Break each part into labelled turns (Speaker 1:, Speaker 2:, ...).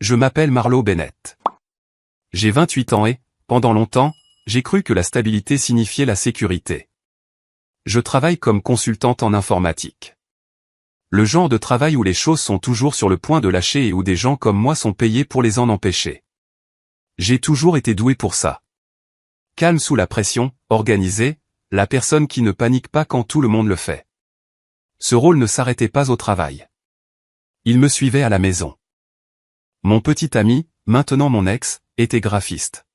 Speaker 1: Je m'appelle Marlo Bennett. J'ai 28 ans et, pendant longtemps, j'ai cru que la stabilité signifiait la sécurité. Je travaille comme consultante en informatique. Le genre de travail où les choses sont toujours sur le point de lâcher et où des gens comme moi sont payés pour les en empêcher. J'ai toujours été doué pour ça. Calme sous la pression, organisé, la personne qui ne panique pas quand tout le monde le fait. Ce rôle ne s'arrêtait pas au travail. Il me suivait à la maison. Mon petit ami, maintenant mon ex, était graphiste.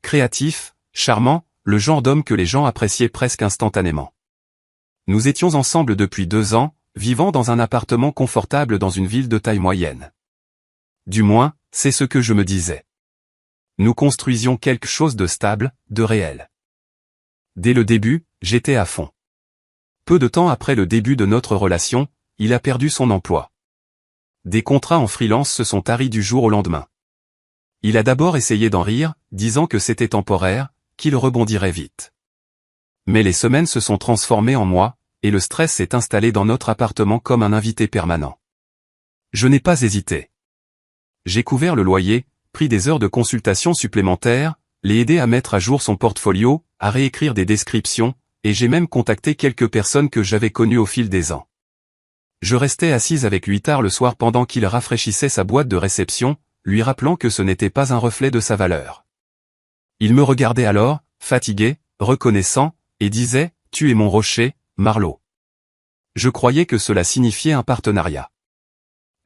Speaker 1: Créatif, charmant, le genre d'homme que les gens appréciaient presque instantanément. Nous étions ensemble depuis 2 ans, vivant dans un appartement confortable dans une ville de taille moyenne. Du moins, c'est ce que je me disais. Nous construisions quelque chose de stable, de réel. Dès le début, j'étais à fond. Peu de temps après le début de notre relation, il a perdu son emploi. Des contrats en freelance se sont taris du jour au lendemain. Il a d'abord essayé d'en rire, disant que c'était temporaire, qu'il rebondirait vite. Mais les semaines se sont transformées en mois, et le stress s'est installé dans notre appartement comme un invité permanent. Je n'ai pas hésité. J'ai couvert le loyer, pris des heures de consultation supplémentaires, l'ai aidé à mettre à jour son portfolio, à réécrire des descriptions, et j'ai même contacté quelques personnes que j'avais connues au fil des ans. Je restais assise avec lui tard le soir pendant qu'il rafraîchissait sa boîte de réception, lui rappelant que ce n'était pas un reflet de sa valeur. Il me regardait alors, fatigué, reconnaissant, et disait « Tu es mon rocher, Marlo ». Je croyais que cela signifiait un partenariat.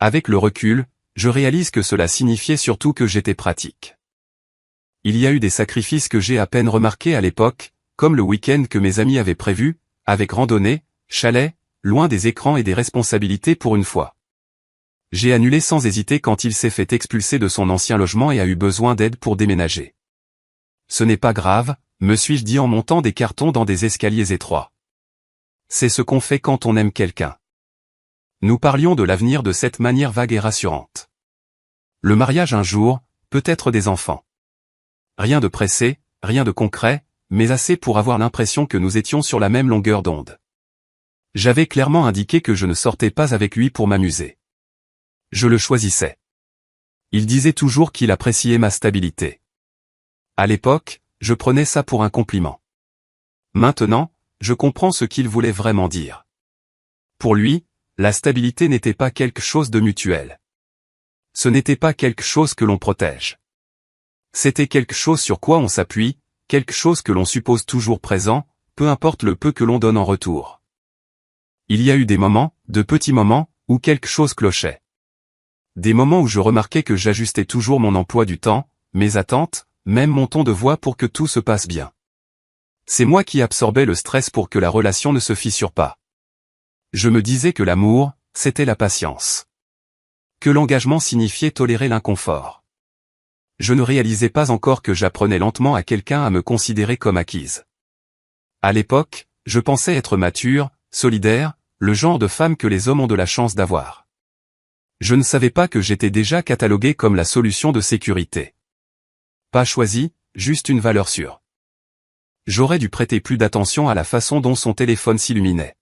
Speaker 1: Avec le recul, je réalise que cela signifiait surtout que j'étais pratique. Il y a eu des sacrifices que j'ai à peine remarqués à l'époque, comme le week-end que mes amis avaient prévu, avec randonnée, chalet, loin des écrans et des responsabilités pour une fois. J'ai annulé sans hésiter quand il s'est fait expulser de son ancien logement et a eu besoin d'aide pour déménager. Ce n'est pas grave, me suis-je dit en montant des cartons dans des escaliers étroits. C'est ce qu'on fait quand on aime quelqu'un. Nous parlions de l'avenir de cette manière vague et rassurante. Le mariage un jour, peut-être des enfants. Rien de pressé, rien de concret, mais assez pour avoir l'impression que nous étions sur la même longueur d'onde. J'avais clairement indiqué que je ne sortais pas avec lui pour m'amuser. Je le choisissais. Il disait toujours qu'il appréciait ma stabilité. À l'époque, je prenais ça pour un compliment. Maintenant, je comprends ce qu'il voulait vraiment dire. Pour lui, la stabilité n'était pas quelque chose de mutuel. Ce n'était pas quelque chose que l'on protège. C'était quelque chose sur quoi on s'appuie, quelque chose que l'on suppose toujours présent, peu importe le peu que l'on donne en retour. Il y a eu des moments, de petits moments, où quelque chose clochait. Des moments où je remarquais que j'ajustais toujours mon emploi du temps, mes attentes, même mon ton de voix pour que tout se passe bien. C'est moi qui absorbais le stress pour que la relation ne se fissure pas. Je me disais que l'amour, c'était la patience. Que l'engagement signifiait tolérer l'inconfort. Je ne réalisais pas encore que j'apprenais lentement à quelqu'un à me considérer comme acquise. À l'époque, je pensais être mature, solidaire, le genre de femme que les hommes ont de la chance d'avoir. Je ne savais pas que j'étais déjà cataloguée comme la solution de sécurité. Pas choisie, juste une valeur sûre. J'aurais dû prêter plus d'attention à la façon dont son téléphone s'illuminait.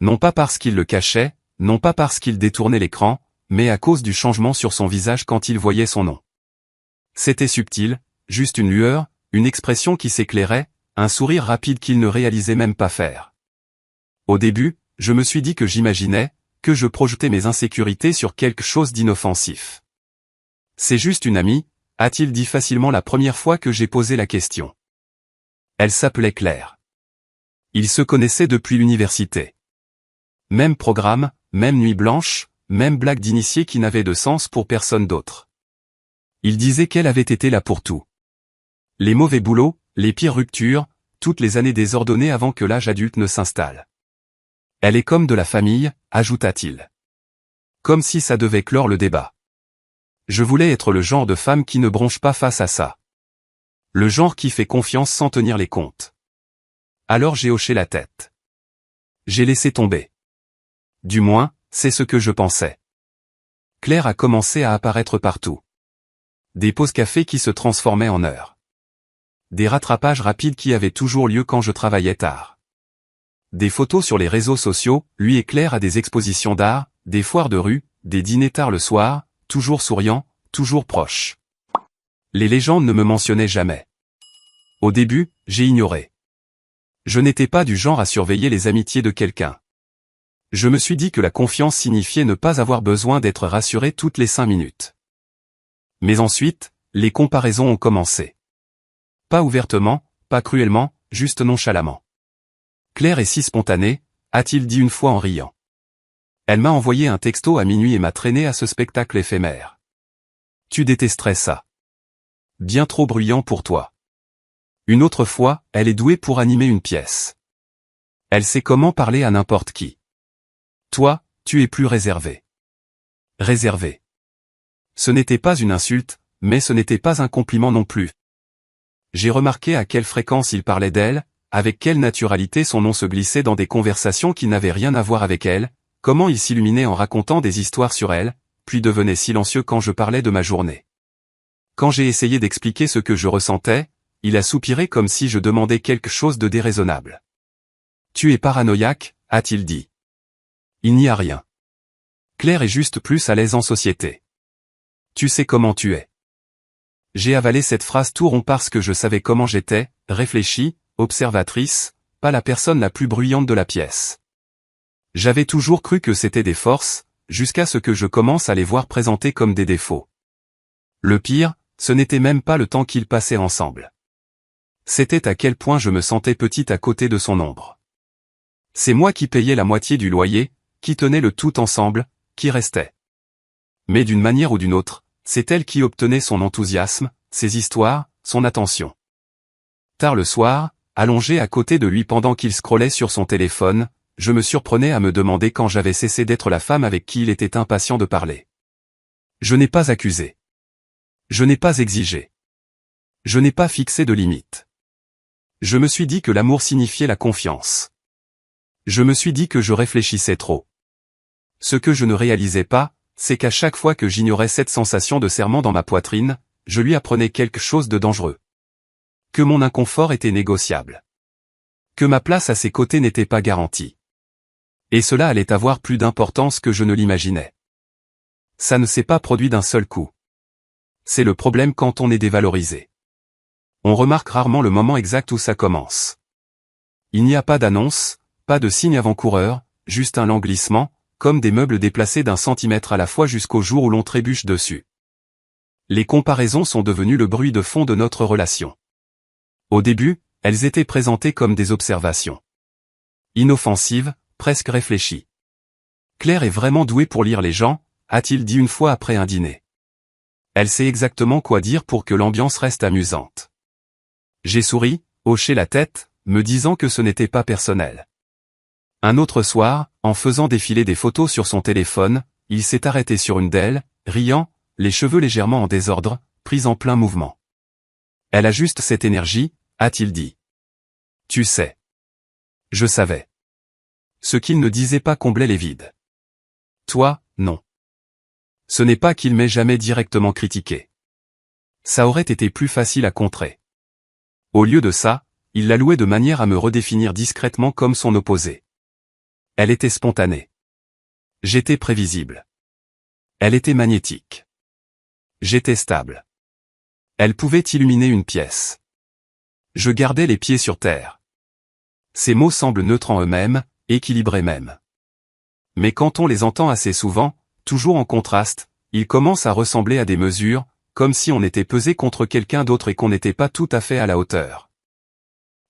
Speaker 1: Non pas parce qu'il le cachait, non pas parce qu'il détournait l'écran, mais à cause du changement sur son visage quand il voyait son nom. C'était subtil, juste une lueur, une expression qui s'éclairait, un sourire rapide qu'il ne réalisait même pas faire. Au début, je me suis dit que j'imaginais, que je projetais mes insécurités sur quelque chose d'inoffensif. C'est juste une amie, a-t-il dit facilement la première fois que j'ai posé la question. Elle s'appelait Claire. Ils se connaissaient depuis l'université. Même programme, même nuit blanche, même blague d'initié qui n'avait de sens pour personne d'autre. Il disait qu'elle avait été là pour tout. Les mauvais boulots, les pires ruptures, toutes les années désordonnées avant que l'âge adulte ne s'installe. Elle est comme de la famille, ajouta-t-il. Comme si ça devait clore le débat. Je voulais être le genre de femme qui ne bronche pas face à ça. Le genre qui fait confiance sans tenir les comptes. Alors j'ai hoché la tête. J'ai laissé tomber. Du moins, c'est ce que je pensais. Claire a commencé à apparaître partout. Des pauses café qui se transformaient en heures. Des rattrapages rapides qui avaient toujours lieu quand je travaillais tard. Des photos sur les réseaux sociaux, lui et Claire à des expositions d'art, des foires de rue, des dîners tard le soir, toujours souriant, toujours proche. Les légendes ne me mentionnaient jamais. Au début, j'ai ignoré. Je n'étais pas du genre à surveiller les amitiés de quelqu'un. Je me suis dit que la confiance signifiait ne pas avoir besoin d'être rassuré toutes les 5 minutes. Mais ensuite, les comparaisons ont commencé. Pas ouvertement, pas cruellement, juste nonchalamment. Claire est si spontanée, a-t-il dit une fois en riant. Elle m'a envoyé un texto à minuit et m'a traîné à ce spectacle éphémère. Tu détesterais ça. Bien trop bruyant pour toi. Une autre fois, elle est douée pour animer une pièce. Elle sait comment parler à n'importe qui. Toi, tu es plus réservé. Réservé. Ce n'était pas une insulte, mais ce n'était pas un compliment non plus. J'ai remarqué à quelle fréquence il parlait d'elle, avec quelle naturalité son nom se glissait dans des conversations qui n'avaient rien à voir avec elle, comment il s'illuminait en racontant des histoires sur elle, puis devenait silencieux quand je parlais de ma journée. Quand j'ai essayé d'expliquer ce que je ressentais, il a soupiré comme si je demandais quelque chose de déraisonnable. Tu es paranoïaque, a-t-il dit. Il n'y a rien. Claire est juste plus à l'aise en société. Tu sais comment tu es. J'ai avalé cette phrase tout rond parce que je savais comment j'étais, réfléchie, observatrice, pas la personne la plus bruyante de la pièce. J'avais toujours cru que c'était des forces, jusqu'à ce que je commence à les voir présentées comme des défauts. Le pire, ce n'était même pas le temps qu'ils passaient ensemble. C'était à quel point je me sentais petite à côté de son ombre. C'est moi qui payais la moitié du loyer, qui tenait le tout ensemble, qui restait. Mais d'une manière ou d'une autre, c'est elle qui obtenait son enthousiasme, ses histoires, son attention. Tard le soir, allongé à côté de lui pendant qu'il scrollait sur son téléphone, je me surprenais à me demander quand j'avais cessé d'être la femme avec qui il était impatient de parler. Je n'ai pas accusé. Je n'ai pas exigé. Je n'ai pas fixé de limite. Je me suis dit que l'amour signifiait la confiance. Je me suis dit que je réfléchissais trop. Ce que je ne réalisais pas, c'est qu'à chaque fois que j'ignorais cette sensation de serrement dans ma poitrine, je lui apprenais quelque chose de dangereux. Que mon inconfort était négociable. Que ma place à ses côtés n'était pas garantie. Et cela allait avoir plus d'importance que je ne l'imaginais. Ça ne s'est pas produit d'un seul coup. C'est le problème quand on est dévalorisé. On remarque rarement le moment exact où ça commence. Il n'y a pas d'annonce, pas de signe avant-coureur, juste un lent glissement, comme des meubles déplacés d'un centimètre à la fois jusqu'au jour où l'on trébuche dessus. Les comparaisons sont devenues le bruit de fond de notre relation. Au début, elles étaient présentées comme des observations. Inoffensives, presque réfléchies. Claire est vraiment douée pour lire les gens, a-t-il dit une fois après un dîner. Elle sait exactement quoi dire pour que l'ambiance reste amusante. J'ai souri, hoché la tête, me disant que ce n'était pas personnel. Un autre soir, en faisant défiler des photos sur son téléphone, il s'est arrêté sur une d'elles, riant, les cheveux légèrement en désordre, pris en plein mouvement. Elle a juste cette énergie, a-t-il dit. Tu sais. Je savais. Ce qu'il ne disait pas comblait les vides. Toi, non. Ce n'est pas qu'il m'ait jamais directement critiqué. Ça aurait été plus facile à contrer. Au lieu de ça, il l'a loué de manière à me redéfinir discrètement comme son opposé. Elle était spontanée. J'étais prévisible. Elle était magnétique. J'étais stable. Elle pouvait illuminer une pièce. Je gardais les pieds sur terre. Ces mots semblent neutres en eux-mêmes, équilibrés même. Mais quand on les entend assez souvent, toujours en contraste, ils commencent à ressembler à des mesures, comme si on était pesé contre quelqu'un d'autre et qu'on n'était pas tout à fait à la hauteur.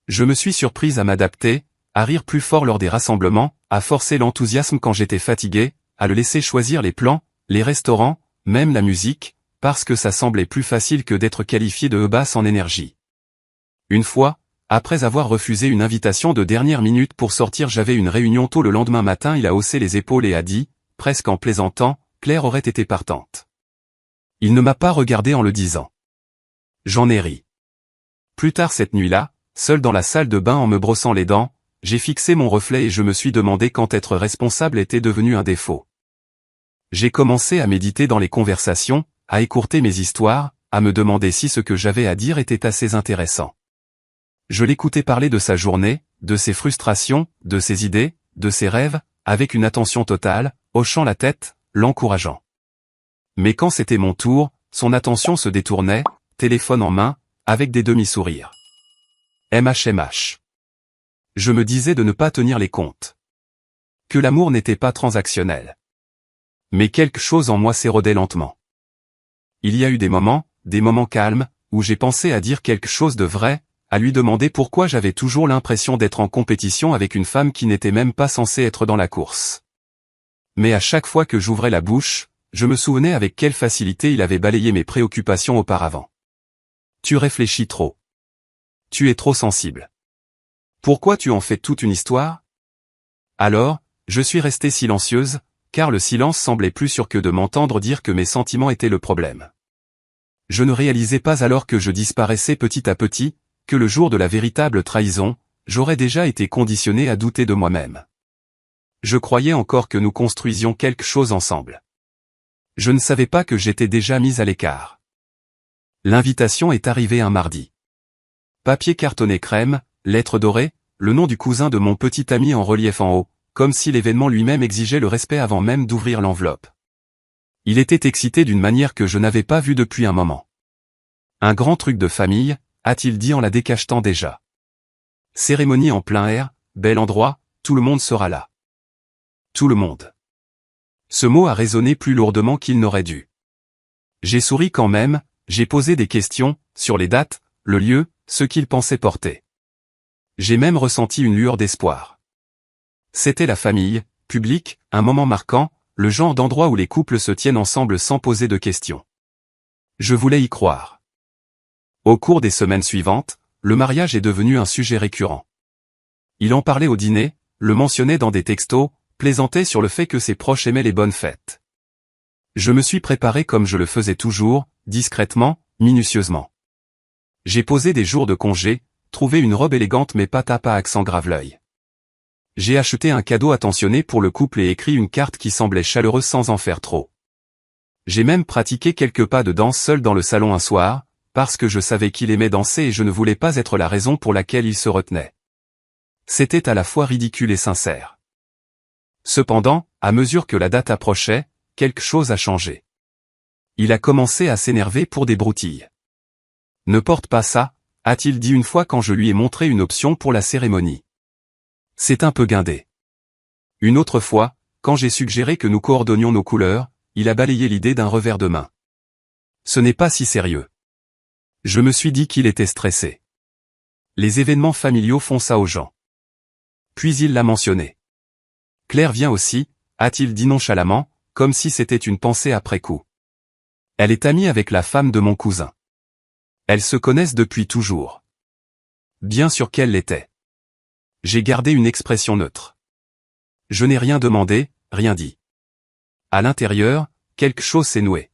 Speaker 1: Je me suis surprise à m'adapter, à rire plus fort lors des rassemblements, à forcer l'enthousiasme quand j'étais fatigué, à le laisser choisir les plans, les restaurants, même la musique, parce que ça semblait plus facile que d'être qualifié de basse en énergie. Une fois, après avoir refusé une invitation de dernière minute pour sortir, j'avais une réunion tôt le lendemain matin, il a haussé les épaules et a dit, presque en plaisantant, Claire aurait été partante. Il ne m'a pas regardé en le disant. J'en ai ri. Plus tard cette nuit-là, seul dans la salle de bain en me brossant les dents, j'ai fixé mon reflet et je me suis demandé quand être responsable était devenu un défaut. J'ai commencé à méditer dans les conversations, à écourter mes histoires, à me demander si ce que j'avais à dire était assez intéressant. Je l'écoutais parler de sa journée, de ses frustrations, de ses idées, de ses rêves, avec une attention totale, hochant la tête, l'encourageant. Mais quand c'était mon tour, son attention se détournait, téléphone en main, avec des demi-sourires. MHMH. Je me disais de ne pas tenir les comptes. Que l'amour n'était pas transactionnel. Mais quelque chose en moi s'érodait lentement. Il y a eu des moments calmes, où j'ai pensé à dire quelque chose de vrai, à lui demander pourquoi j'avais toujours l'impression d'être en compétition avec une femme qui n'était même pas censée être dans la course. Mais à chaque fois que j'ouvrais la bouche, je me souvenais avec quelle facilité il avait balayé mes préoccupations auparavant. Tu réfléchis trop. Tu es trop sensible. Pourquoi tu en fais toute une histoire? Alors, je suis restée silencieuse, car le silence semblait plus sûr que de m'entendre dire que mes sentiments étaient le problème. Je ne réalisais pas alors que je disparaissais petit à petit, que le jour de la véritable trahison, j'aurais déjà été conditionné à douter de moi-même. Je croyais encore que nous construisions quelque chose ensemble. Je ne savais pas que j'étais déjà mise à l'écart. L'invitation est arrivée un mardi. Papier cartonné crème, lettre dorée, le nom du cousin de mon petit ami en relief en haut, comme si l'événement lui-même exigeait le respect avant même d'ouvrir l'enveloppe. Il était excité d'une manière que je n'avais pas vue depuis un moment. Un grand truc de famille, a-t-il dit en la décachetant déjà. Cérémonie en plein air, bel endroit, tout le monde sera là. Tout le monde. Ce mot a résonné plus lourdement qu'il n'aurait dû. J'ai souri quand même, j'ai posé des questions, sur les dates, le lieu, ce qu'il pensait porter. J'ai même ressenti une lueur d'espoir. C'était la famille, public, un moment marquant, le genre d'endroit où les couples se tiennent ensemble sans poser de questions. Je voulais y croire. Au cours des semaines suivantes, le mariage est devenu un sujet récurrent. Il en parlait au dîner, le mentionnait dans des textos, plaisantait sur le fait que ses proches aimaient les bonnes fêtes. Je me suis préparé comme je le faisais toujours, discrètement, minutieusement. J'ai posé des jours de congé, trouvé une robe élégante mais pas tape à accent grave-l'œil. J'ai acheté un cadeau attentionné pour le couple et écrit une carte qui semblait chaleureuse sans en faire trop. J'ai même pratiqué quelques pas de danse seul dans le salon un soir, parce que je savais qu'il aimait danser et je ne voulais pas être la raison pour laquelle il se retenait. C'était à la fois ridicule et sincère. Cependant, à mesure que la date approchait, quelque chose a changé. Il a commencé à s'énerver pour des broutilles. « Ne porte pas ça », a-t-il dit une fois quand je lui ai montré une option pour la cérémonie. C'est un peu guindé. Une autre fois, quand j'ai suggéré que nous coordonnions nos couleurs, il a balayé l'idée d'un revers de main. Ce n'est pas si sérieux. Je me suis dit qu'il était stressé. Les événements familiaux font ça aux gens. Puis il l'a mentionné. Claire vient aussi, a-t-il dit nonchalamment, comme si c'était une pensée après coup. Elle est amie avec la femme de mon cousin. Elles se connaissent depuis toujours. Bien sûr qu'elle l'était. J'ai gardé une expression neutre. Je n'ai rien demandé, rien dit. À l'intérieur, quelque chose s'est noué.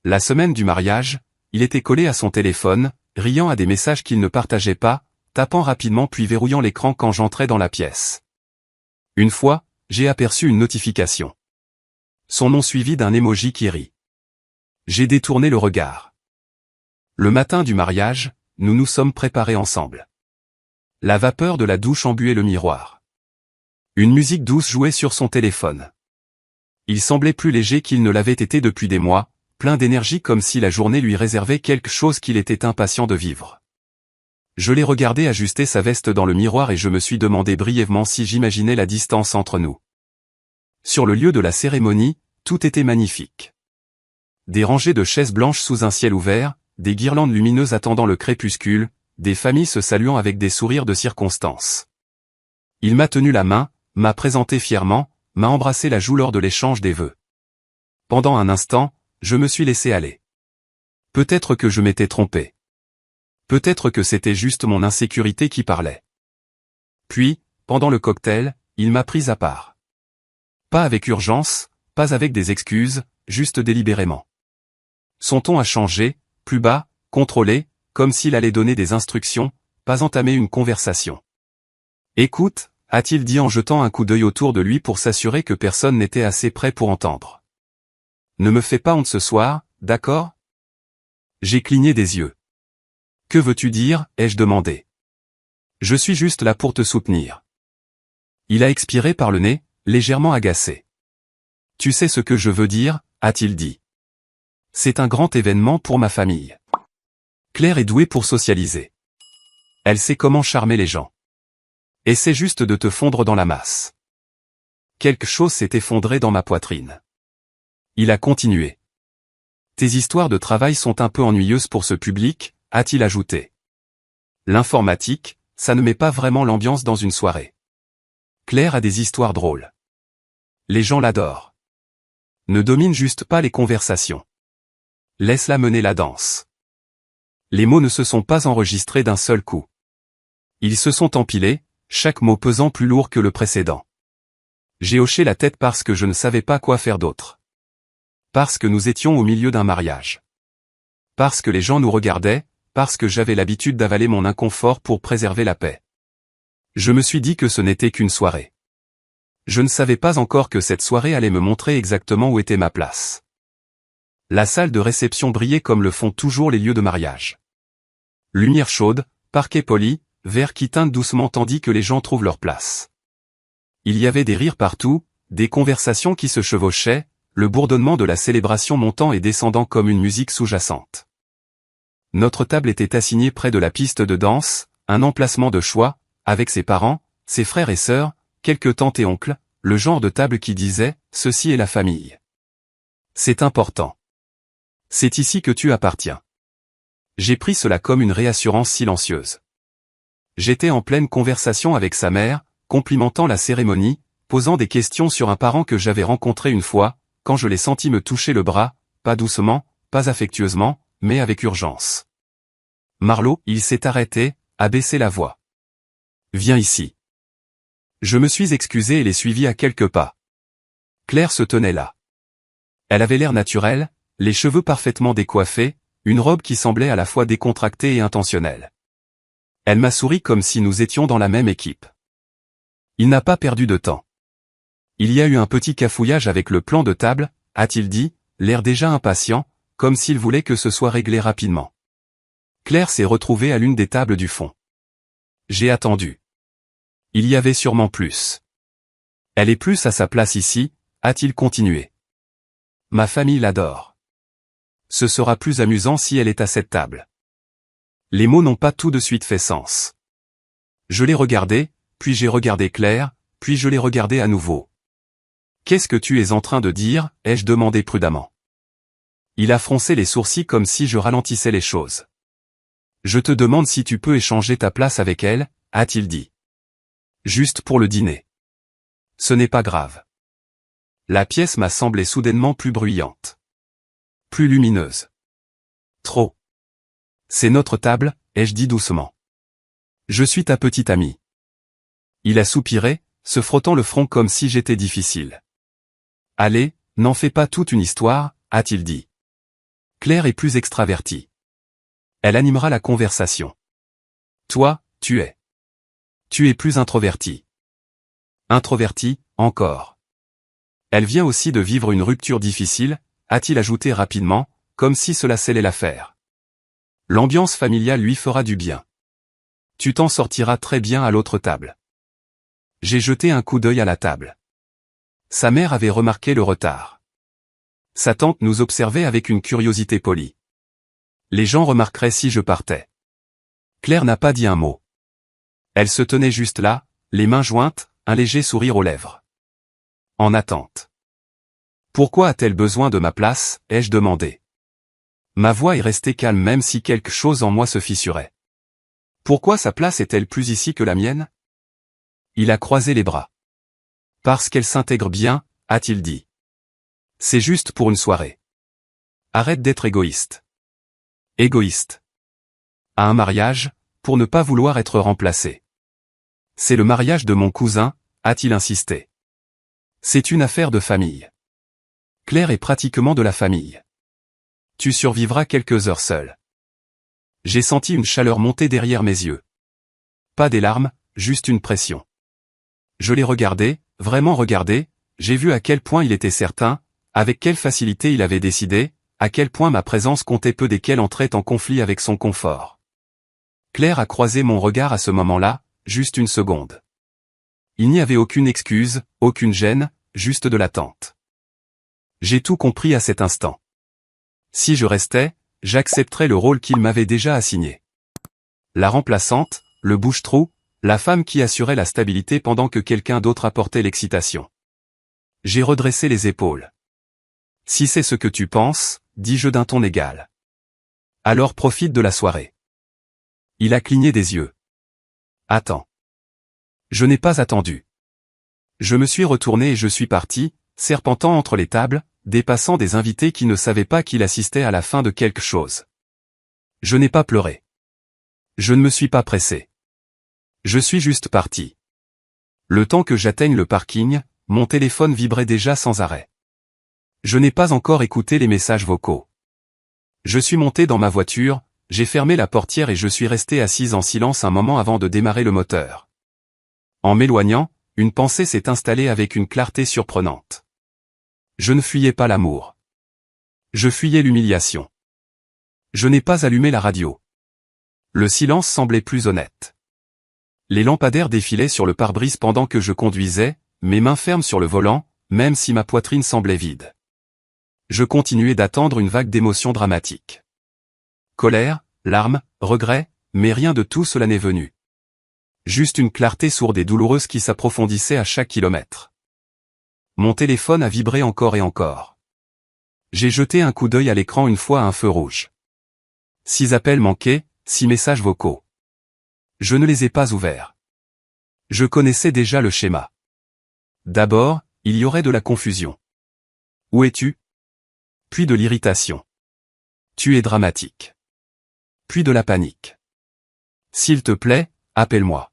Speaker 1: La semaine du mariage, il était collé à son téléphone, riant à des messages qu'il ne partageait pas, tapant rapidement puis verrouillant l'écran quand j'entrais dans la pièce. Une fois, j'ai aperçu une notification. Son nom suivi d'un emoji qui rit. J'ai détourné le regard. Le matin du mariage, nous nous sommes préparés ensemble. La vapeur de la douche embuait le miroir. Une musique douce jouait sur son téléphone. Il semblait plus léger qu'il ne l'avait été depuis des mois, plein d'énergie comme si la journée lui réservait quelque chose qu'il était impatient de vivre. Je l'ai regardé ajuster sa veste dans le miroir et je me suis demandé brièvement si j'imaginais la distance entre nous. Sur le lieu de la cérémonie, tout était magnifique. Des rangées de chaises blanches sous un ciel ouvert, des guirlandes lumineuses attendant le crépuscule, des familles se saluant avec des sourires de circonstance. Il m'a tenu la main, m'a présenté fièrement, m'a embrassé la joue lors de l'échange des vœux. Pendant un instant, je me suis laissé aller. Peut-être que je m'étais trompé. Peut-être que c'était juste mon insécurité qui parlait. Puis, pendant le cocktail, il m'a prise à part. Pas avec urgence, pas avec des excuses, juste délibérément. Son ton a changé, plus bas, contrôlé, comme s'il allait donner des instructions, pas entamer une conversation. « Écoute », a-t-il dit en jetant un coup d'œil autour de lui pour s'assurer que personne n'était assez près pour entendre. « Ne me fais pas honte ce soir, d'accord ?» J'ai cligné des yeux. « Que veux-tu dire ?» ai-je demandé. « Je suis juste là pour te soutenir. » Il a expiré par le nez, légèrement agacé. « Tu sais ce que je veux dire ?» a-t-il dit. C'est un grand événement pour ma famille. Claire est douée pour socialiser. Elle sait comment charmer les gens. Essaie juste de te fondre dans la masse. Quelque chose s'est effondré dans ma poitrine. Il a continué. Tes histoires de travail sont un peu ennuyeuses pour ce public, a-t-il ajouté. L'informatique, ça ne met pas vraiment l'ambiance dans une soirée. Claire a des histoires drôles. Les gens l'adorent. Ne domine juste pas les conversations. Laisse-la mener la danse. Les mots ne se sont pas enregistrés d'un seul coup. Ils se sont empilés, chaque mot pesant plus lourd que le précédent. J'ai hoché la tête parce que je ne savais pas quoi faire d'autre. Parce que nous étions au milieu d'un mariage. Parce que les gens nous regardaient, parce que j'avais l'habitude d'avaler mon inconfort pour préserver la paix. Je me suis dit que ce n'était qu'une soirée. Je ne savais pas encore que cette soirée allait me montrer exactement où était ma place. La salle de réception brillait comme le font toujours les lieux de mariage. Lumière chaude, parquet poli, verre qui teinte doucement tandis que les gens trouvent leur place. Il y avait des rires partout, des conversations qui se chevauchaient, le bourdonnement de la célébration montant et descendant comme une musique sous-jacente. Notre table était assignée près de la piste de danse, un emplacement de choix, avec ses parents, ses frères et sœurs, quelques tantes et oncles, le genre de table qui disait « Ceci est la famille ». C'est important. C'est ici que tu appartiens. J'ai pris cela comme une réassurance silencieuse. J'étais en pleine conversation avec sa mère, complimentant la cérémonie, posant des questions sur un parent que j'avais rencontré une fois, quand je l'ai senti me toucher le bras, pas doucement, pas affectueusement, mais avec urgence. Marlo, il s'est arrêté, a baissé la voix. Viens ici. Je me suis excusé et l'ai suivi à quelques pas. Claire se tenait là. Elle avait l'air naturel, les cheveux parfaitement décoiffés, une robe qui semblait à la fois décontractée et intentionnelle. Elle m'a souri comme si nous étions dans la même équipe. Il n'a pas perdu de temps. Il y a eu un petit cafouillage avec le plan de table, a-t-il dit, l'air déjà impatient, comme s'il voulait que ce soit réglé rapidement. Claire s'est retrouvée à l'une des tables du fond. J'ai attendu. Il y avait sûrement plus. Elle est plus à sa place ici, a-t-il continué. Ma famille l'adore. Ce sera plus amusant si elle est à cette table. Les mots n'ont pas tout de suite fait sens. Je l'ai regardé, puis j'ai regardé Claire, puis je l'ai regardé à nouveau. Qu'est-ce que tu es en train de dire, ai-je demandé prudemment. Il a froncé les sourcils comme si je ralentissais les choses. Je te demande si tu peux échanger ta place avec elle, a-t-il dit. Juste pour le dîner. Ce n'est pas grave. La pièce m'a semblé soudainement plus bruyante. Plus lumineuse. Trop. C'est notre table, ai-je dit doucement. Je suis ta petite amie. Il a soupiré, se frottant le front comme si j'étais difficile. Allez, n'en fais pas toute une histoire, a-t-il dit. Claire est plus extravertie. Elle animera la conversation. Toi, tu es. Tu es plus introverti. Introverti, encore. Elle vient aussi de vivre une rupture difficile, a-t-il ajouté rapidement, comme si cela scellait l'affaire. L'ambiance familiale lui fera du bien. Tu t'en sortiras très bien à l'autre table. J'ai jeté un coup d'œil à la table. Sa mère avait remarqué le retard. Sa tante nous observait avec une curiosité polie. Les gens remarqueraient si je partais. Claire n'a pas dit un mot. Elle se tenait juste là, les mains jointes, un léger sourire aux lèvres. En attente. Pourquoi a-t-elle besoin de ma place, ai-je demandé. Ma voix est restée calme même si quelque chose en moi se fissurait. Pourquoi sa place est-elle plus ici que la mienne? Il a croisé les bras. Parce qu'elle s'intègre bien, a-t-il dit. C'est juste pour une soirée. Arrête d'être égoïste. Égoïste. À un mariage, pour ne pas vouloir être remplacé. C'est le mariage de mon cousin, a-t-il insisté. C'est une affaire de famille. Claire est pratiquement de la famille. Tu survivras quelques heures seul. J'ai senti une chaleur monter derrière mes yeux. Pas des larmes, juste une pression. Je l'ai regardé, vraiment regardé, j'ai vu à quel point il était certain, avec quelle facilité il avait décidé, à quel point ma présence comptait peu desquels entraient en conflit avec son confort. Claire a croisé mon regard à ce moment-là, juste une seconde. Il n'y avait aucune excuse, aucune gêne, juste de l'attente. J'ai tout compris à cet instant. Si je restais, j'accepterais le rôle qu'il m'avait déjà assigné. La remplaçante, le bouche-trou, la femme qui assurait la stabilité pendant que quelqu'un d'autre apportait l'excitation. J'ai redressé les épaules. Si c'est ce que tu penses, dis-je d'un ton égal. Alors profite de la soirée. Il a cligné des yeux. Attends. Je n'ai pas attendu. Je me suis retourné et je suis parti, serpentant entre les tables, dépassant des invités qui ne savaient pas qu'il assistait à la fin de quelque chose. Je n'ai pas pleuré. Je ne me suis pas pressé. Je suis juste parti. Le temps que j'atteigne le parking, mon téléphone vibrait déjà sans arrêt. Je n'ai pas encore écouté les messages vocaux. Je suis monté dans ma voiture, j'ai fermé la portière et je suis resté assise en silence un moment avant de démarrer le moteur. En m'éloignant, une pensée s'est installée avec une clarté surprenante. Je ne fuyais pas l'amour. Je fuyais l'humiliation. Je n'ai pas allumé la radio. Le silence semblait plus honnête. Les lampadaires défilaient sur le pare-brise pendant que je conduisais, mes mains fermes sur le volant, même si ma poitrine semblait vide. Je continuais d'attendre une vague d'émotions dramatiques. Colère, larmes, regrets, mais rien de tout cela n'est venu. Juste une clarté sourde et douloureuse qui s'approfondissait à chaque kilomètre. Mon téléphone a vibré encore et encore. J'ai jeté un coup d'œil à l'écran une fois à un feu rouge. 6 appels manqués, 6 messages vocaux. Je ne les ai pas ouverts. Je connaissais déjà le schéma. D'abord, il y aurait de la confusion. Où es-tu? Puis de l'irritation. Tu es dramatique. Puis de la panique. S'il te plaît, appelle-moi.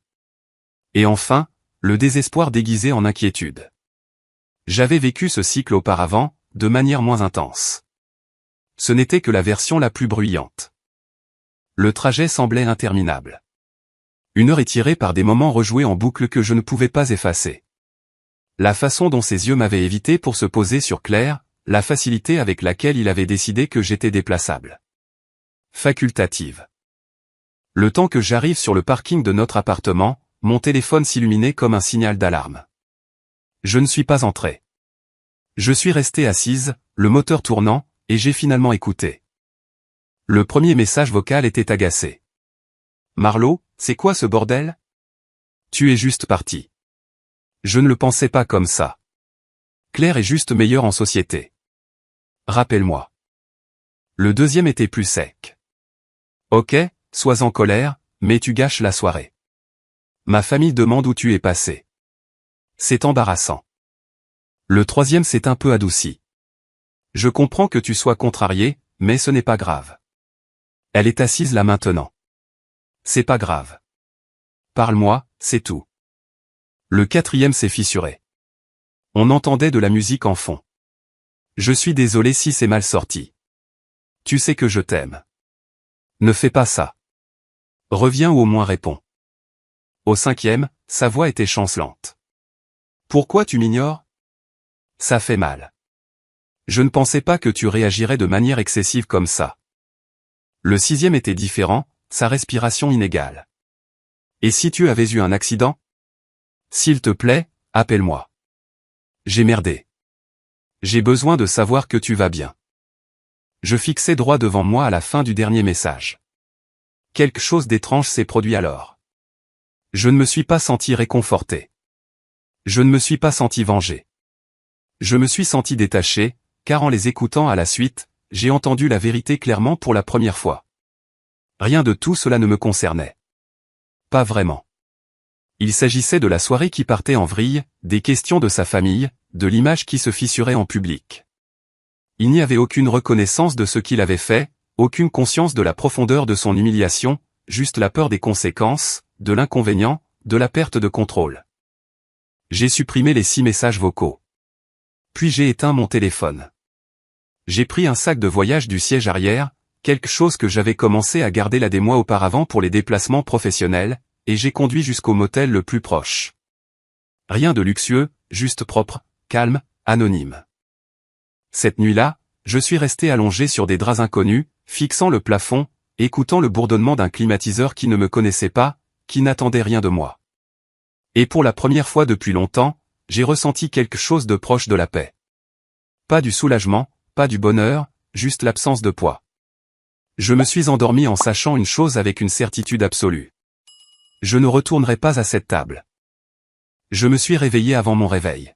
Speaker 1: Et enfin, le désespoir déguisé en inquiétude. J'avais vécu ce cycle auparavant, de manière moins intense. Ce n'était que la version la plus bruyante. Le trajet semblait interminable. Une heure étirée par des moments rejoués en boucle que je ne pouvais pas effacer. La façon dont ses yeux m'avaient évité pour se poser sur Claire, la facilité avec laquelle il avait décidé que j'étais déplaçable. Facultative. Le temps que j'arrive sur le parking de notre appartement, mon téléphone s'illuminait comme un signal d'alarme. Je ne suis pas entré. Je suis resté assise, le moteur tournant, et j'ai finalement écouté. Le premier message vocal était agacé. Marlo, c'est quoi ce bordel? Tu es juste parti. Je ne le pensais pas comme ça. Claire est juste meilleure en société. Rappelle-moi. Le deuxième était plus sec. Ok, sois en colère, mais tu gâches la soirée. Ma famille demande où tu es passé. C'est embarrassant. Le troisième s'est un peu adouci. Je comprends que tu sois contrarié, mais ce n'est pas grave. Elle est assise là maintenant. C'est pas grave. Parle-moi, c'est tout. Le quatrième s'est fissuré. On entendait de la musique en fond. Je suis désolé si c'est mal sorti. Tu sais que je t'aime. Ne fais pas ça. Reviens ou au moins réponds. Au cinquième, sa voix était chancelante. Pourquoi tu m'ignores? Ça fait mal. Je ne pensais pas que tu réagirais de manière excessive comme ça. Le sixième était différent, sa respiration inégale. Et si tu avais eu un accident? S'il te plaît, appelle-moi. J'ai merdé. J'ai besoin de savoir que tu vas bien. Je fixais droit devant moi à la fin du dernier message. Quelque chose d'étrange s'est produit alors. Je ne me suis pas senti réconforté. Je ne me suis pas senti vengé. Je me suis senti détaché, car en les écoutant à la suite, j'ai entendu la vérité clairement pour la première fois. Rien de tout cela ne me concernait. Pas vraiment. Il s'agissait de la soirée qui partait en vrille, des questions de sa famille, de l'image qui se fissurait en public. Il n'y avait aucune reconnaissance de ce qu'il avait fait, aucune conscience de la profondeur de son humiliation, juste la peur des conséquences, de l'inconvénient, de la perte de contrôle. J'ai supprimé les 6 messages vocaux. Puis j'ai éteint mon téléphone. J'ai pris un sac de voyage du siège arrière, quelque chose que j'avais commencé à garder là des mois auparavant pour les déplacements professionnels, et j'ai conduit jusqu'au motel le plus proche. Rien de luxueux, juste propre, calme, anonyme. Cette nuit-là, je suis resté allongé sur des draps inconnus, fixant le plafond, écoutant le bourdonnement d'un climatiseur qui ne me connaissait pas, qui n'attendait rien de moi. Et pour la première fois depuis longtemps, j'ai ressenti quelque chose de proche de la paix. Pas du soulagement, pas du bonheur, juste l'absence de poids. Je me suis endormi en sachant une chose avec une certitude absolue. Je ne retournerai pas à cette table. Je me suis réveillé avant mon réveil.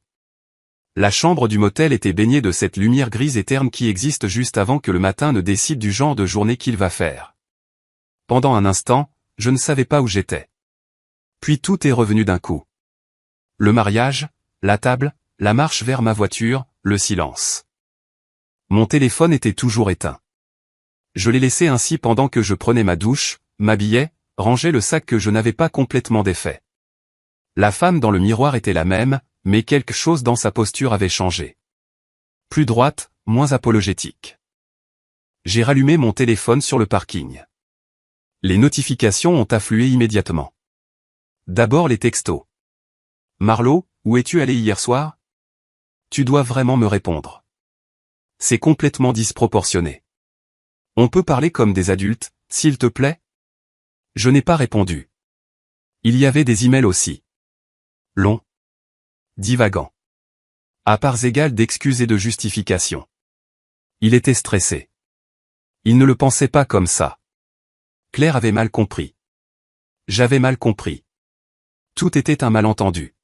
Speaker 1: La chambre du motel était baignée de cette lumière grise et terne qui existe juste avant que le matin ne décide du genre de journée qu'il va faire. Pendant un instant, je ne savais pas où j'étais. Puis tout est revenu d'un coup. Le mariage, la table, la marche vers ma voiture, le silence. Mon téléphone était toujours éteint. Je l'ai laissé ainsi pendant que je prenais ma douche, m'habillais, rangeais le sac que je n'avais pas complètement défait. La femme dans le miroir était la même, mais quelque chose dans sa posture avait changé. Plus droite, moins apologétique. J'ai rallumé mon téléphone sur le parking. Les notifications ont afflué immédiatement. D'abord les textos. Marlo, où es-tu allé hier soir? Tu dois vraiment me répondre. C'est complètement disproportionné. On peut parler comme des adultes, s'il te plaît? Je n'ai pas répondu. Il y avait des emails aussi. Longs. Divagants. À parts égales d'excuses et de justifications. Il était stressé. Il ne le pensait pas comme ça. Claire avait mal compris. J'avais mal compris. Tout était un malentendu.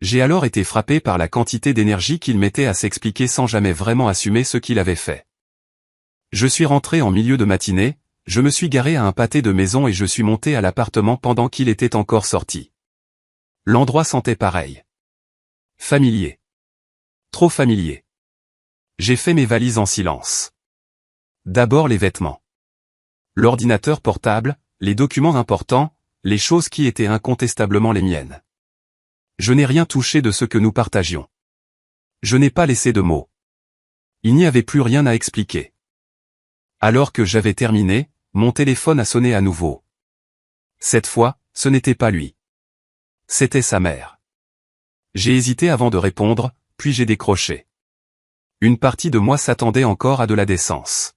Speaker 1: J'ai alors été frappé par la quantité d'énergie qu'il mettait à s'expliquer sans jamais vraiment assumer ce qu'il avait fait. Je suis rentré en milieu de matinée, je me suis garé à un pâté de maison et je suis monté à l'appartement pendant qu'il était encore sorti. L'endroit sentait pareil. Familier. Trop familier. J'ai fait mes valises en silence. D'abord les vêtements. L'ordinateur portable, les documents importants, les choses qui étaient incontestablement les miennes. Je n'ai rien touché de ce que nous partagions. Je n'ai pas laissé de mots. Il n'y avait plus rien à expliquer. Alors que j'avais terminé, mon téléphone a sonné à nouveau. Cette fois, ce n'était pas lui. C'était sa mère. J'ai hésité avant de répondre, puis j'ai décroché. Une partie de moi s'attendait encore à de la décence.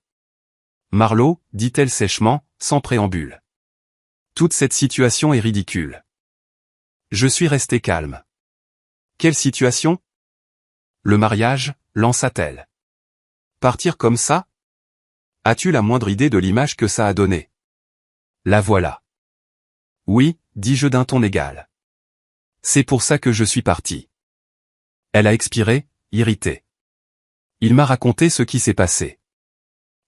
Speaker 1: Marlo, dit-elle sèchement, sans préambule. Toute cette situation est ridicule. Je suis resté calme. Quelle situation? Le mariage, lança-t-elle. Partir comme ça? As-tu la moindre idée de l'image que ça a donnée? La voilà. Oui, dis-je d'un ton égal. C'est pour ça que je suis parti. Elle a expiré, irritée. Il m'a raconté ce qui s'est passé.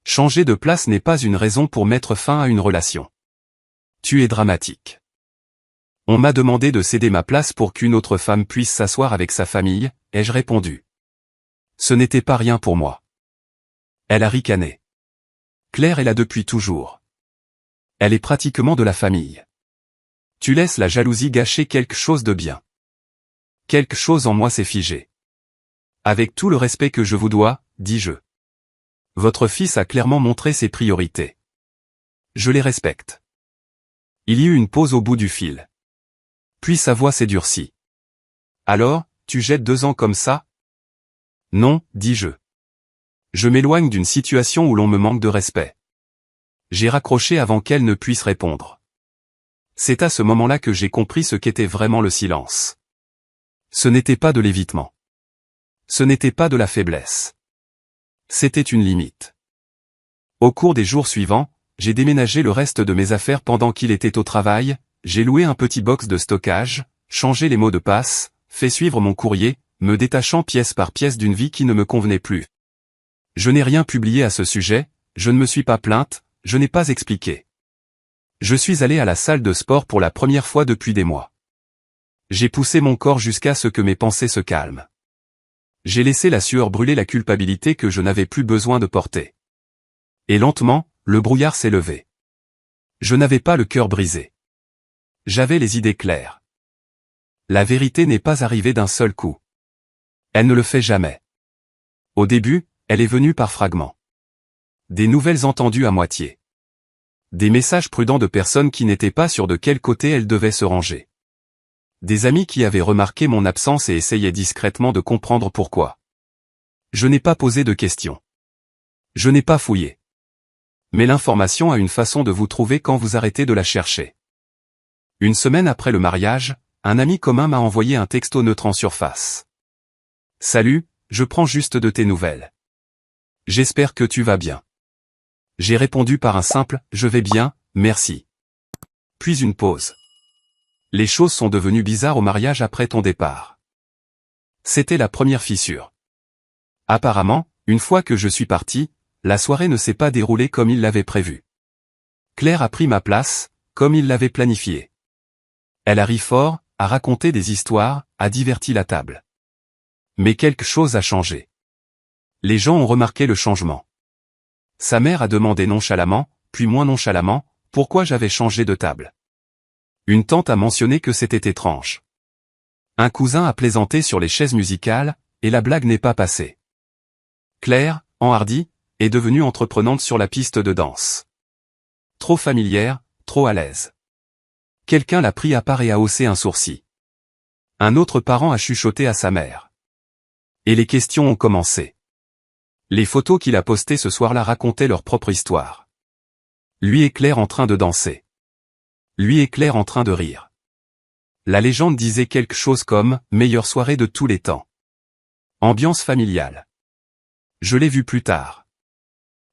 Speaker 1: Changer de place n'est pas une raison pour mettre fin à une relation. Tu es dramatique. On m'a demandé de céder ma place pour qu'une autre femme puisse s'asseoir avec sa famille, ai-je répondu. Ce n'était pas rien pour moi. Elle a ricané. Claire est là depuis toujours. Elle est pratiquement de la famille. Tu laisses la jalousie gâcher quelque chose de bien. Quelque chose en moi s'est figé. Avec tout le respect que je vous dois, dis-je. Votre fils a clairement montré ses priorités. Je les respecte. Il y eut une pause au bout du fil. Puis sa voix s'est durcie. Alors, tu jettes 2 ans comme ça? Non, dis-je. Je m'éloigne d'une situation où l'on me manque de respect. J'ai raccroché avant qu'elle ne puisse répondre. C'est à ce moment-là que j'ai compris ce qu'était vraiment le silence. Ce n'était pas de l'évitement. Ce n'était pas de la faiblesse. C'était une limite. Au cours des jours suivants, j'ai déménagé le reste de mes affaires pendant qu'il était au travail, j'ai loué un petit box de stockage, changé les mots de passe, fait suivre mon courrier, me détachant pièce par pièce d'une vie qui ne me convenait plus. Je n'ai rien publié à ce sujet, je ne me suis pas plainte, je n'ai pas expliqué. Je suis allé à la salle de sport pour la première fois depuis des mois. J'ai poussé mon corps jusqu'à ce que mes pensées se calment. J'ai laissé la sueur brûler la culpabilité que je n'avais plus besoin de porter. Et lentement, le brouillard s'est levé. Je n'avais pas le cœur brisé. J'avais les idées claires. La vérité n'est pas arrivée d'un seul coup. Elle ne le fait jamais. Au début, elle est venue par fragments. Des nouvelles entendues à moitié. Des messages prudents de personnes qui n'étaient pas sûres de quel côté elles devaient se ranger. Des amis qui avaient remarqué mon absence et essayaient discrètement de comprendre pourquoi. Je n'ai pas posé de questions. Je n'ai pas fouillé. Mais l'information a une façon de vous trouver quand vous arrêtez de la chercher. Une semaine après le mariage, un ami commun m'a envoyé un texto neutre en surface. Salut, je prends juste de tes nouvelles. J'espère que tu vas bien. J'ai répondu par un simple « Je vais bien, merci ». Puis une pause. Les choses sont devenues bizarres au mariage après ton départ. C'était la première fissure. Apparemment, une fois que je suis parti, la soirée ne s'est pas déroulée comme il l'avait prévu. Claire a pris ma place, comme il l'avait planifié. Elle a ri fort, a raconté des histoires, a diverti la table. Mais quelque chose a changé. Les gens ont remarqué le changement. Sa mère a demandé nonchalamment, puis moins nonchalamment, pourquoi j'avais changé de table. Une tante a mentionné que c'était étrange. Un cousin a plaisanté sur les chaises musicales, et la blague n'est pas passée. Claire, enhardie, est devenue entreprenante sur la piste de danse. Trop familière, trop à l'aise. Quelqu'un l'a pris à part et a haussé un sourcil. Un autre parent a chuchoté à sa mère. Et les questions ont commencé. Les photos qu'il a postées ce soir-là racontaient leur propre histoire. Lui et Claire en train de danser. Lui et Claire en train de rire. La légende disait quelque chose comme « meilleure soirée de tous les temps ». Ambiance familiale. Je l'ai vu plus tard.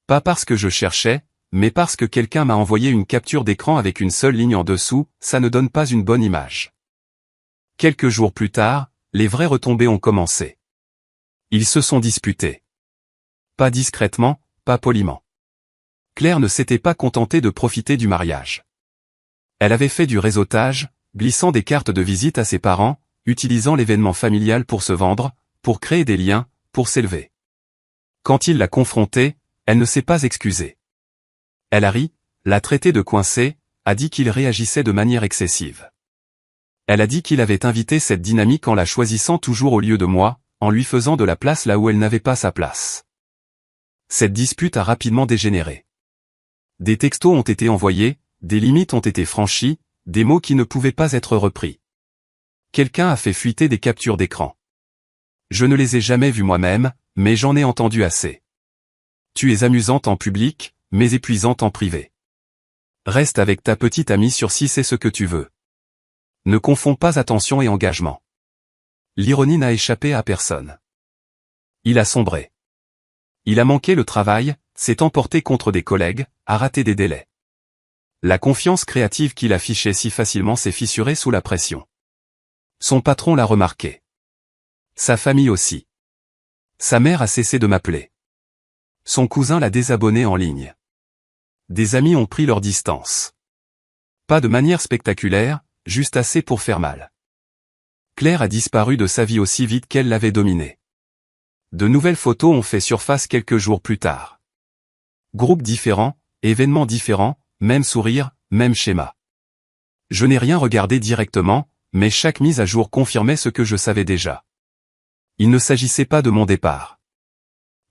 Speaker 1: Pas parce que je cherchais, mais parce que quelqu'un m'a envoyé une capture d'écran avec une seule ligne en dessous, ça ne donne pas une bonne image. Quelques jours plus tard, les vraies retombées ont commencé. Ils se sont disputés. Pas discrètement, pas poliment. Claire ne s'était pas contentée de profiter du mariage. Elle avait fait du réseautage, glissant des cartes de visite à ses parents, utilisant l'événement familial pour se vendre, pour créer des liens, pour s'élever. Quand il l'a confrontée, elle ne s'est pas excusée. Elle a ri, l'a traité de coincé, a dit qu'il réagissait de manière excessive. Elle a dit qu'il avait invité cette dynamique en la choisissant toujours au lieu de moi, en lui faisant de la place là où elle n'avait pas sa place. Cette dispute a rapidement dégénéré. Des textos ont été envoyés, des limites ont été franchies, des mots qui ne pouvaient pas être repris. Quelqu'un a fait fuiter des captures d'écran. Je ne les ai jamais vues moi-même, mais j'en ai entendu assez. Tu es amusante en public, mais épuisante en privé. Reste avec ta petite amie sur si c'est ce que tu veux. Ne confonds pas attention et engagement. L'ironie n'a échappé à personne. Il a sombré. Il a manqué le travail, s'est emporté contre des collègues, a raté des délais. La confiance créative qu'il affichait si facilement s'est fissurée sous la pression. Son patron l'a remarqué. Sa famille aussi. Sa mère a cessé de m'appeler. Son cousin l'a désabonné en ligne. Des amis ont pris leur distance. Pas de manière spectaculaire, juste assez pour faire mal. Claire a disparu de sa vie aussi vite qu'elle l'avait dominée. De nouvelles photos ont fait surface quelques jours plus tard. Groupes différents, événements différents, même sourire, même schéma. Je n'ai rien regardé directement, mais chaque mise à jour confirmait ce que je savais déjà. Il ne s'agissait pas de mon départ.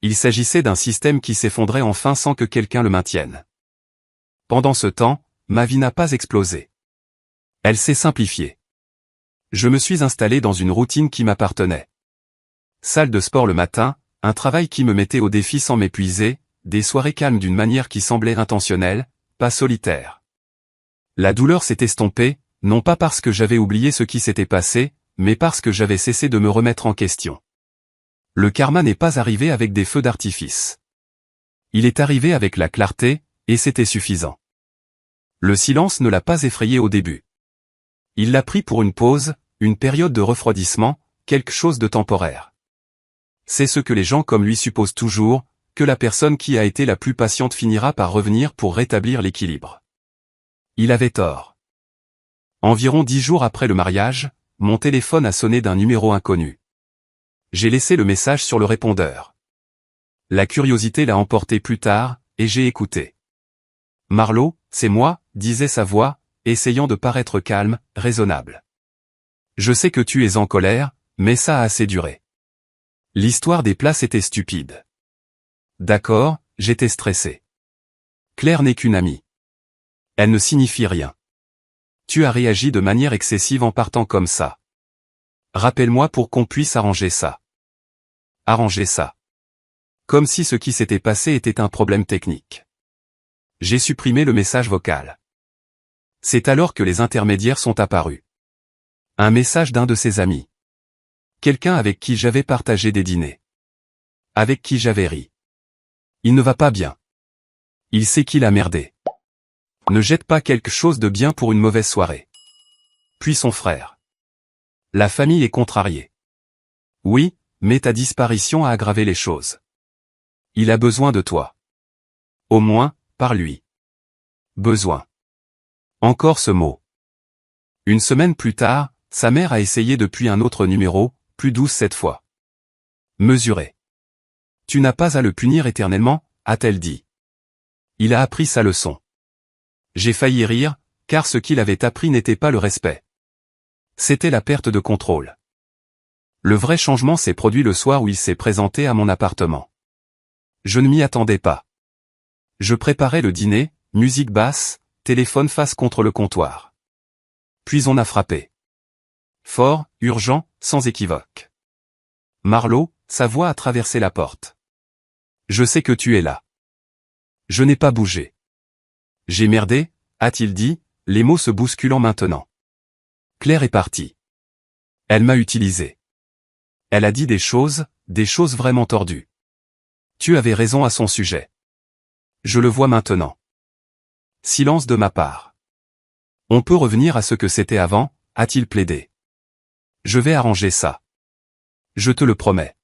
Speaker 1: Il s'agissait d'un système qui s'effondrait enfin sans que quelqu'un le maintienne. Pendant ce temps, ma vie n'a pas explosé. Elle s'est simplifiée. Je me suis installé dans une routine qui m'appartenait. Salle de sport le matin, un travail qui me mettait au défi sans m'épuiser, des soirées calmes d'une manière qui semblait intentionnelle, pas solitaire. La douleur s'est estompée, non pas parce que j'avais oublié ce qui s'était passé, mais parce que j'avais cessé de me remettre en question. Le karma n'est pas arrivé avec des feux d'artifice. Il est arrivé avec la clarté, et c'était suffisant. Le silence ne l'a pas effrayé au début. Il l'a pris pour une pause, une période de refroidissement, quelque chose de temporaire. C'est ce que les gens comme lui supposent toujours, que la personne qui a été la plus patiente finira par revenir pour rétablir l'équilibre. Il avait tort. Environ 10 jours après le mariage, mon téléphone a sonné d'un numéro inconnu. J'ai laissé le message sur le répondeur. La curiosité l'a emporté plus tard, et j'ai écouté. « Marlo, c'est moi », disait sa voix, essayant de paraître calme, raisonnable. « Je sais que tu es en colère, mais ça a assez duré. L'histoire des places était stupide. » D'accord, j'étais stressé. Claire n'est qu'une amie. Elle ne signifie rien. Tu as réagi de manière excessive en partant comme ça. Rappelle-moi pour qu'on puisse arranger ça. Arranger ça. Comme si ce qui s'était passé était un problème technique. J'ai supprimé le message vocal. C'est alors que les intermédiaires sont apparus. Un message d'un de ses amis. Quelqu'un avec qui j'avais partagé des dîners. Avec qui j'avais ri. Il ne va pas bien. Il sait qu'il a merdé. Ne jette pas quelque chose de bien pour une mauvaise soirée. Puis son frère. La famille est contrariée. Oui, mais ta disparition a aggravé les choses. Il a besoin de toi. Au moins, par lui. Besoin. Encore ce mot. Une semaine plus tard, sa mère a essayé depuis un autre numéro, plus douce cette fois. Mesuré. Tu n'as pas à le punir éternellement, a-t-elle dit. Il a appris sa leçon. J'ai failli rire, car ce qu'il avait appris n'était pas le respect. C'était la perte de contrôle. Le vrai changement s'est produit le soir où il s'est présenté à mon appartement. Je ne m'y attendais pas. Je préparais le dîner, musique basse, téléphone face contre le comptoir. Puis on a frappé. Fort, urgent, sans équivoque. Marlowe, sa voix a traversé la porte. Je sais que tu es là. Je n'ai pas bougé. J'ai merdé, a-t-il dit, les mots se bousculant maintenant. Claire est partie. Elle m'a utilisé. Elle a dit des choses vraiment tordues. Tu avais raison à son sujet. Je le vois maintenant. Silence de ma part. On peut revenir à ce que c'était avant, a-t-il plaidé. Je vais arranger ça. Je te le promets.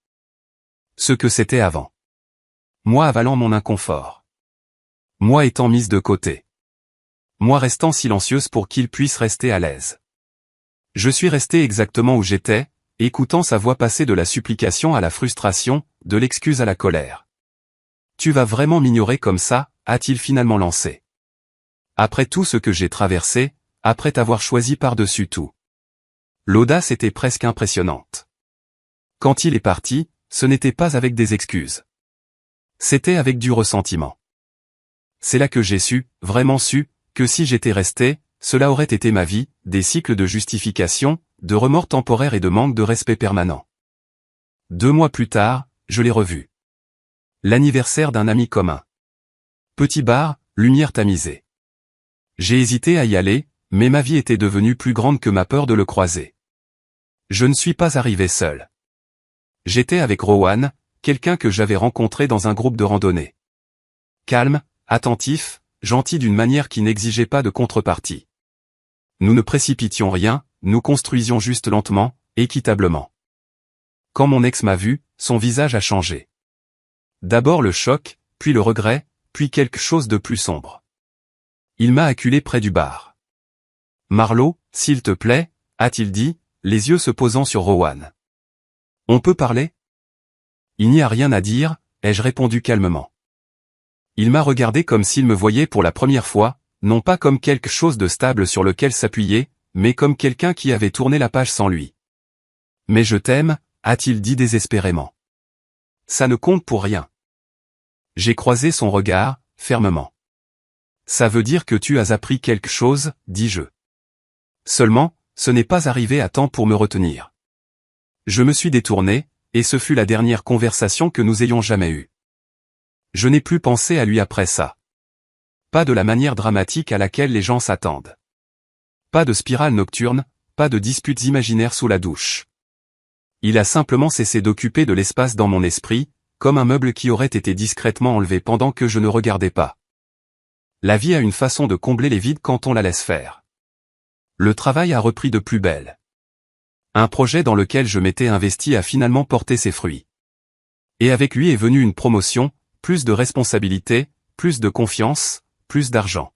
Speaker 1: Ce que c'était avant. Moi avalant mon inconfort. Moi étant mise de côté. Moi restant silencieuse pour qu'il puisse rester à l'aise. Je suis resté exactement où j'étais, écoutant sa voix passer de la supplication à la frustration, de l'excuse à la colère. Tu vas vraiment m'ignorer comme ça, a-t-il finalement lancé. Après tout ce que j'ai traversé, après t'avoir choisi par-dessus tout. L'audace était presque impressionnante. Quand il est parti, ce n'était pas avec des excuses. C'était avec du ressentiment. C'est là que j'ai su, vraiment su, que si j'étais resté, cela aurait été ma vie, des cycles de justification, de remords temporaires et de manque de respect permanent. 2 mois plus tard, je l'ai revu. L'anniversaire d'un ami commun. Petit bar, lumière tamisée. J'ai hésité à y aller, mais ma vie était devenue plus grande que ma peur de le croiser. Je ne suis pas arrivé seul. J'étais avec Rowan, quelqu'un que j'avais rencontré dans un groupe de randonnée. Calme, attentif, gentil d'une manière qui n'exigeait pas de contrepartie. Nous ne précipitions rien, nous construisions juste lentement, équitablement. Quand mon ex m'a vu, son visage a changé. D'abord le choc, puis le regret, puis quelque chose de plus sombre. Il m'a acculé près du bar. « Marlowe, s'il te plaît » a-t-il dit, les yeux se posant sur Rowan. « On peut parler ?» Il n'y a rien à dire, ai-je répondu calmement. Il m'a regardé comme s'il me voyait pour la première fois, non pas comme quelque chose de stable sur lequel s'appuyer, mais comme quelqu'un qui avait tourné la page sans lui. « Mais je t'aime » a-t-il dit désespérément. « Ça ne compte pour rien. » J'ai croisé son regard, fermement. « Ça veut dire que tu as appris quelque chose, dis-je. Seulement, ce n'est pas arrivé à temps pour me retenir. Je me suis détourné, et ce fut la dernière conversation que nous ayons jamais eue. Je n'ai plus pensé à lui après ça. Pas de la manière dramatique à laquelle les gens s'attendent. Pas de spirale nocturne, pas de disputes imaginaires sous la douche. Il a simplement cessé d'occuper de l'espace dans mon esprit, comme un meuble qui aurait été discrètement enlevé pendant que je ne regardais pas. La vie a une façon de combler les vides quand on la laisse faire. Le travail a repris de plus belle. Un projet dans lequel je m'étais investi a finalement porté ses fruits. Et avec lui est venue une promotion, plus de responsabilités, plus de confiance, plus d'argent.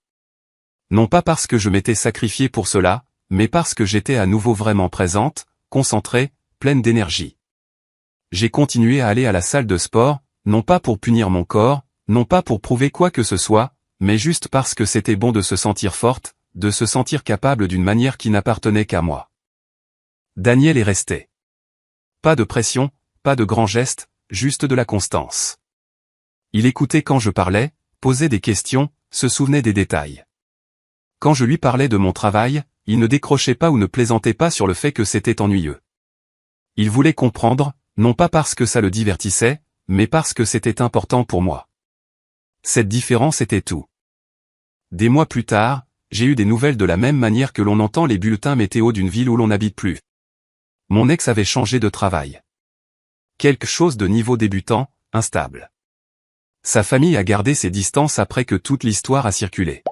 Speaker 1: Non pas parce que je m'étais sacrifié pour cela, mais parce que j'étais à nouveau vraiment présente, concentrée, pleine d'énergie. J'ai continué à aller à la salle de sport, non pas pour punir mon corps, non pas pour prouver quoi que ce soit, mais juste parce que c'était bon de se sentir forte, de se sentir capable d'une manière qui n'appartenait qu'à moi. Daniel est resté. Pas de pression, pas de grands gestes, juste de la constance. Il écoutait quand je parlais, posait des questions, se souvenait des détails. Quand je lui parlais de mon travail, il ne décrochait pas ou ne plaisantait pas sur le fait que c'était ennuyeux. Il voulait comprendre, non pas parce que ça le divertissait, mais parce que c'était important pour moi. Cette différence était tout. Des mois plus tard, j'ai eu des nouvelles de la même manière que l'on entend les bulletins météo d'une ville où l'on n'habite plus. Mon ex avait changé de travail. Quelque chose de niveau débutant, instable. Sa famille a gardé ses distances après que toute l'histoire a circulé.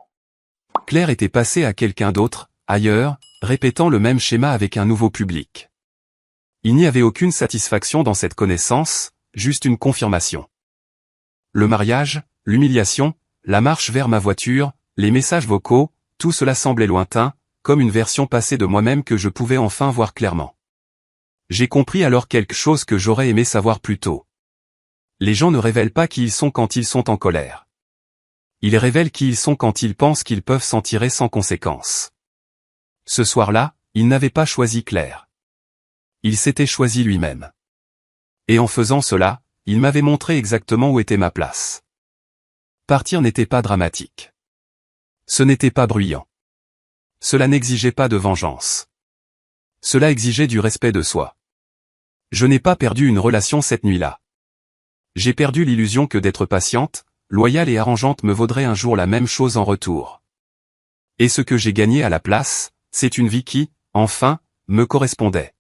Speaker 1: Claire était passée à quelqu'un d'autre, ailleurs, répétant le même schéma avec un nouveau public. Il n'y avait aucune satisfaction dans cette connaissance, juste une confirmation. Le mariage, l'humiliation, la marche vers ma voiture, les messages vocaux, tout cela semblait lointain, comme une version passée de moi-même que je pouvais enfin voir clairement. J'ai compris alors quelque chose que j'aurais aimé savoir plus tôt. Les gens ne révèlent pas qui ils sont quand ils sont en colère. Ils révèlent qui ils sont quand ils pensent qu'ils peuvent s'en tirer sans conséquence. Ce soir-là, il n'avait pas choisi Claire. Il s'était choisi lui-même. Et en faisant cela, il m'avait montré exactement où était ma place. Partir n'était pas dramatique. Ce n'était pas bruyant. Cela n'exigeait pas de vengeance. Cela exigeait du respect de soi. Je n'ai pas perdu une relation cette nuit-là. J'ai perdu l'illusion que d'être patiente, loyale et arrangeante me vaudrait un jour la même chose en retour. Et ce que j'ai gagné à la place, c'est une vie qui, enfin, me correspondait.